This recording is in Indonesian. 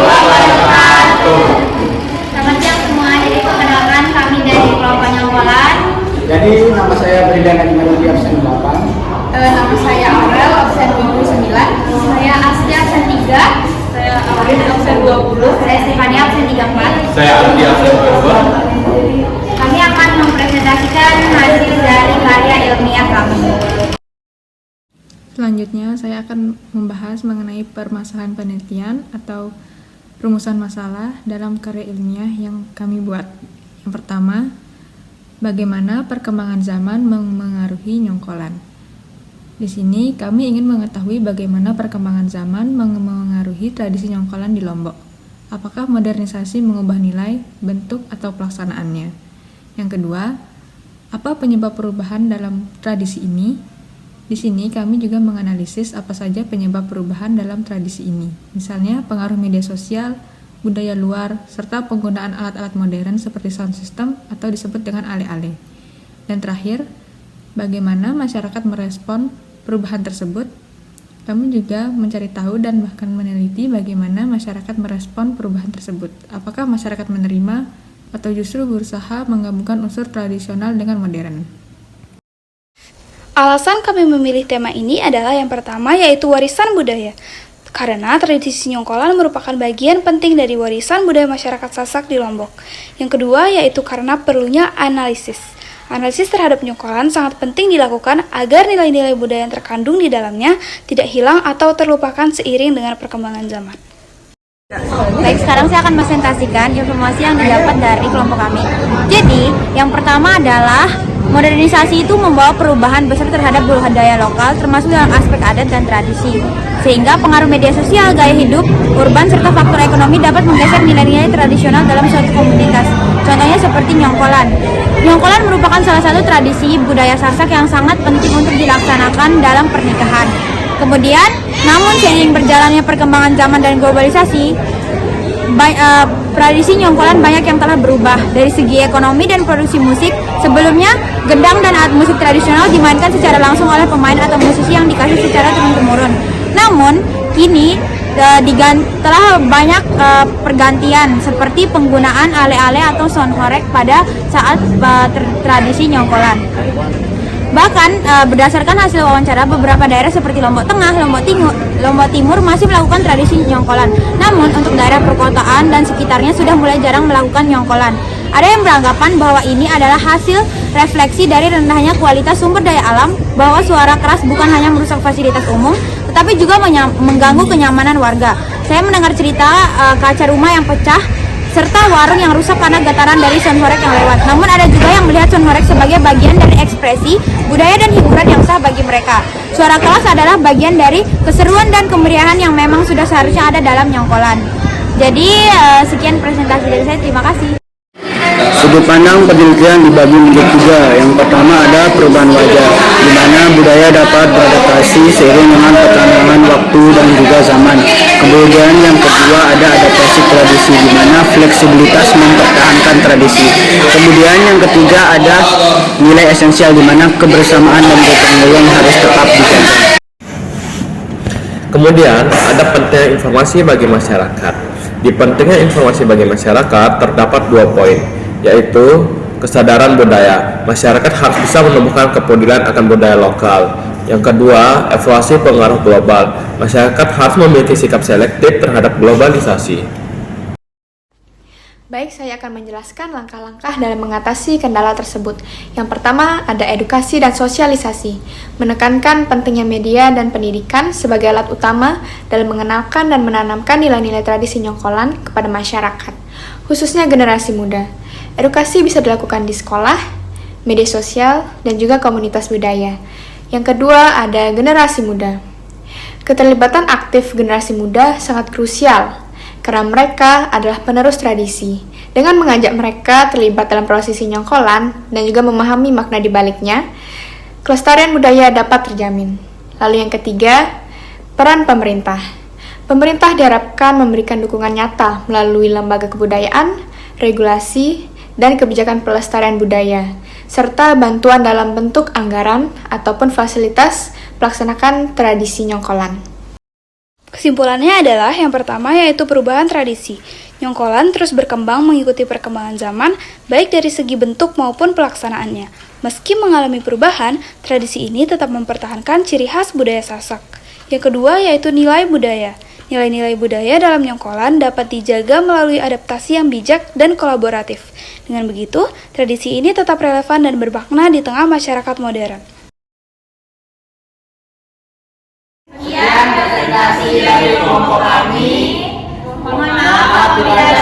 wabarakatuh. Selamat siang semua. Jadi perkenalkan kami dari kelompok Nyongkolan. Jadi nama saya Brida Nadimaruti absen 8. Nama saya Aurel absen 29. Saya Asya absen 3. Saya Aurin absen 20. Saya Stefania absen 34. Saya Aldi absen 2. Kami akan mempresentasikan hasil dari karya ilmiah kami. Selanjutnya, saya akan membahas mengenai permasalahan penelitian atau rumusan masalah dalam karya ilmiah yang kami buat. Yang pertama, bagaimana perkembangan zaman memengaruhi Nyongkolan. Di sini, kami ingin mengetahui bagaimana perkembangan zaman memengaruhi tradisi Nyongkolan di Lombok. Apakah modernisasi mengubah nilai, bentuk, atau pelaksanaannya? Yang kedua, apa penyebab perubahan dalam tradisi ini? Di sini kami juga menganalisis apa saja penyebab perubahan dalam tradisi ini. Misalnya pengaruh media sosial, budaya luar, serta penggunaan alat-alat modern seperti sound system atau disebut dengan ale-ale. Dan terakhir, bagaimana masyarakat merespon perubahan tersebut. Kami juga mencari tahu dan bahkan meneliti bagaimana masyarakat merespon perubahan tersebut. Apakah masyarakat menerima atau justru berusaha menggabungkan unsur tradisional dengan modern. Alasan kami memilih tema ini adalah yang pertama yaitu warisan budaya. Karena tradisi Nyongkolan merupakan bagian penting dari warisan budaya masyarakat Sasak di Lombok. Yang kedua yaitu karena perlunya analisis. Analisis terhadap Nyongkolan sangat penting dilakukan agar nilai-nilai budaya yang terkandung di dalamnya tidak hilang atau terlupakan seiring dengan perkembangan zaman. Baik, sekarang saya akan presentasikan informasi yang didapat dari kelompok kami. Jadi, yang pertama adalah modernisasi itu membawa perubahan besar terhadap budaya lokal, termasuk dalam aspek adat dan tradisi. Sehingga pengaruh media sosial, gaya hidup, urban, serta faktor ekonomi dapat menggeser nilai-nilai tradisional dalam suatu komunitas. Contohnya seperti Nyongkolan. Nyongkolan merupakan salah satu tradisi budaya Sasak yang sangat penting untuk dilaksanakan dalam pernikahan. Kemudian, namun seiring berjalannya perkembangan zaman dan globalisasi, tradisi Nyongkolan banyak yang telah berubah dari segi ekonomi dan produksi musik. Sebelumnya, gendang dan alat musik tradisional dimainkan secara langsung oleh pemain atau musisi yang dikasih secara turun-temurun. Namun, kini telah banyak pergantian seperti penggunaan ale-ale atau sound horeg pada saat tradisi Nyongkolan. Bahkan berdasarkan hasil wawancara, beberapa daerah seperti Lombok Tengah, Lombok Timur masih melakukan tradisi Nyongkolan. Namun untuk daerah perkotaan dan sekitarnya sudah mulai jarang melakukan Nyongkolan. Ada yang beranggapan bahwa ini adalah hasil refleksi dari rendahnya kualitas sumber daya alam, bahwa suara keras bukan hanya merusak fasilitas umum, tetapi juga mengganggu kenyamanan warga. Saya mendengar cerita kaca rumah yang pecah, serta warung yang rusak karena getaran dari sound horeg yang lewat. Namun ada juga yang melihat sound horeg sebagai bagian dari ekspresi budaya dan hiburan yang sah bagi mereka. Suara keras adalah bagian dari keseruan dan kemeriahan yang memang sudah seharusnya ada dalam Nyongkolan. Jadi sekian presentasi dari saya, terima kasih. Sudut pandang penelitian dibagi menjadi 3. Yang pertama ada perubahan wajah, di mana budaya dapat beradaptasi seiring dengan perkembangan waktu dan juga zaman. Kemudian yang kedua ada adaptasi tradisi, di mana fleksibilitas mempertahankan tradisi. Kemudian yang ketiga ada nilai esensial, di mana kebersamaan dan gotong royong harus tetap dijaga. Kemudian ada pentingnya informasi bagi masyarakat. Di pentingnya informasi bagi masyarakat terdapat 2 poin, yaitu kesadaran budaya. Masyarakat harus bisa menumbuhkan kepedulian akan budaya lokal. Yang kedua, evaluasi pengaruh global. Masyarakat harus memiliki sikap selektif terhadap globalisasi. Baik, saya akan menjelaskan langkah-langkah dalam mengatasi kendala tersebut. Yang pertama, ada edukasi dan sosialisasi. Menekankan pentingnya media dan pendidikan sebagai alat utama dalam mengenalkan dan menanamkan nilai-nilai tradisi Nyongkolan kepada masyarakat, khususnya generasi muda. Edukasi bisa dilakukan di sekolah, media sosial, dan juga komunitas budaya. Yang kedua, ada generasi muda. Keterlibatan aktif generasi muda sangat krusial, karena mereka adalah penerus tradisi. Dengan mengajak mereka terlibat dalam prosesi Nyongkolan dan juga memahami makna di baliknya, kelestarian budaya dapat terjamin. Lalu yang ketiga, peran pemerintah. Pemerintah diharapkan memberikan dukungan nyata melalui lembaga kebudayaan, regulasi, dan kebijakan pelestarian budaya, serta bantuan dalam bentuk anggaran ataupun fasilitas pelaksanakan tradisi Nyongkolan. Kesimpulannya adalah yang pertama yaitu perubahan tradisi. Nyongkolan terus berkembang mengikuti perkembangan zaman, baik dari segi bentuk maupun pelaksanaannya. Meski mengalami perubahan, tradisi ini tetap mempertahankan ciri khas budaya Sasak. Yang kedua yaitu nilai budaya. Nilai-nilai budaya dalam nyongkolan dapat dijaga melalui adaptasi yang bijak dan kolaboratif. Dengan begitu, tradisi ini tetap relevan dan bermakna di tengah masyarakat modern. Sekian presentasi dari kelompok kami. Mohon maaf apabila ada